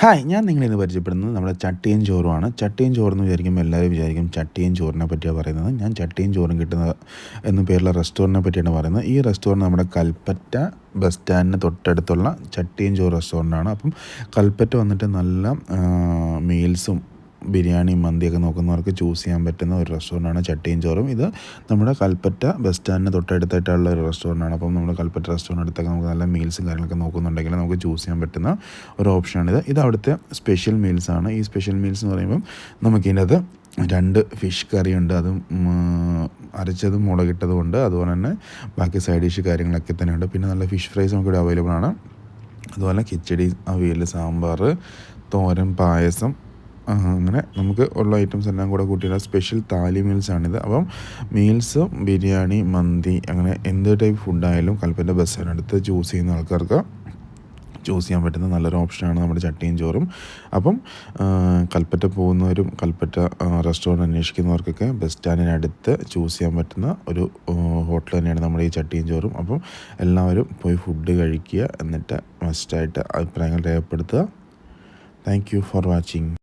Hi, ഞാൻ നിങ്ങളിന്ന് പരിചയപ്പെടുന്നത് നമ്മുടെ ചട്ടിയും ചോറുമാണ്. ചട്ടിയും ചോറെന്ന് വിചാരിക്കുമ്പോൾ എല്ലാവരും വിചാരിക്കും ചട്ടിയും ചോറിനെ പറ്റിയാണ് പറയുന്നത്. ഞാൻ ചട്ടിയും ചോറും കിട്ടുന്ന എന്ന പേരുള്ള റെസ്റ്റോറൻറ്റിനെ പറ്റിയാണ് പറയുന്നത്. ഈ റെസ്റ്റോറൻറ്റ് നമ്മുടെ കൽപ്പറ്റ ബസ് സ്റ്റാൻഡിന് തൊട്ടടുത്തുള്ള ചട്ടിയും ചോറ് റെസ്റ്റോറൻറ്റാണ്. അപ്പം കൽപ്പറ്റ വന്നിട്ട് നല്ല മീൽസും ബിരിയാണി മന്തിയൊക്കെ നോക്കുന്നവർക്ക് ചൂസ് ചെയ്യാൻ പറ്റുന്ന ഒരു റെസ്റ്റോറൻറ്റാണ് ചട്ടിയും ചോറും. ഇത് നമ്മുടെ കൽപ്പറ്റ ബസ് സ്റ്റാൻഡിന് തൊട്ടടുത്തായിട്ടുള്ള ഒരു റെസ്റ്റോറൻറ്റാണ്. അപ്പം നമ്മുടെ കൽപ്പറ്റ റെസ്റ്റോറൻറ്റ് അടുത്തൊക്കെ നമുക്ക് നല്ല മീൽസും കാര്യങ്ങളൊക്കെ നോക്കുന്നുണ്ടെങ്കിൽ നമുക്ക് ചൂസ് ചെയ്യാൻ പറ്റുന്ന ഒരു ഓപ്ഷനാണിത്. ഇത് അവിടുത്തെ സ്പെഷ്യൽ മീൽസാണ്. ഈ സ്പെഷ്യൽ മീൽസ് എന്ന് പറയുമ്പം നമുക്കിതിനകത്ത് 2 ഫിഷ് കറിയുണ്ട്. അതും അരച്ചതും മുളകിട്ടതും ഉണ്ട്. അതുപോലെ തന്നെ ബാക്കി സൈഡ് ഡിഷ് കാര്യങ്ങളൊക്കെ തന്നെയുണ്ട്. പിന്നെ നല്ല ഫിഷ് ഫ്രൈസ് നമുക്കിവിടെ അവൈലബിൾ ആണ്. അതുപോലെ കിച്ചടി, അവിയൽ, സാമ്പാർ, തോരൻ, പായസം, അങ്ങനെ നമുക്ക് ഉള്ള ഐറ്റംസ് എല്ലാം കൂടെ കൂട്ടിയുള്ള സ്പെഷ്യൽ താലി മീൽസാണിത്. അപ്പം മീൽസ് ബിരിയാണി, മന്തി, അങ്ങനെ എന്ത് ടൈപ്പ് ഫുഡായാലും കൽപ്പറ്റ ബസ് സ്റ്റാൻഡിനടുത്ത് ചൂസ് ചെയ്യുന്ന ആൾക്കാർക്ക് ചൂസ് ചെയ്യാൻ പറ്റുന്ന നല്ലൊരു ഓപ്ഷനാണ് നമ്മുടെ ചട്ടിയും ചോറും. അപ്പം കൽപ്പറ്റ പോകുന്നവരും കൽപ്പറ്റ റെസ്റ്റോറൻറ്റ് അന്വേഷിക്കുന്നവർക്കൊക്കെ ബസ് സ്റ്റാൻഡിനടുത്ത് ചൂസ് ചെയ്യാൻ പറ്റുന്ന ഒരു ഹോട്ടൽ തന്നെയാണ് നമ്മുടെ ഈ ചട്ടിയും ചോറും. അപ്പം എല്ലാവരും പോയി ഫുഡ് കഴിക്കുക, എന്നിട്ട് മസ്റ്റായിട്ട് അഭിപ്രായങ്ങൾ രേഖപ്പെടുത്തുക. Thank you for watching.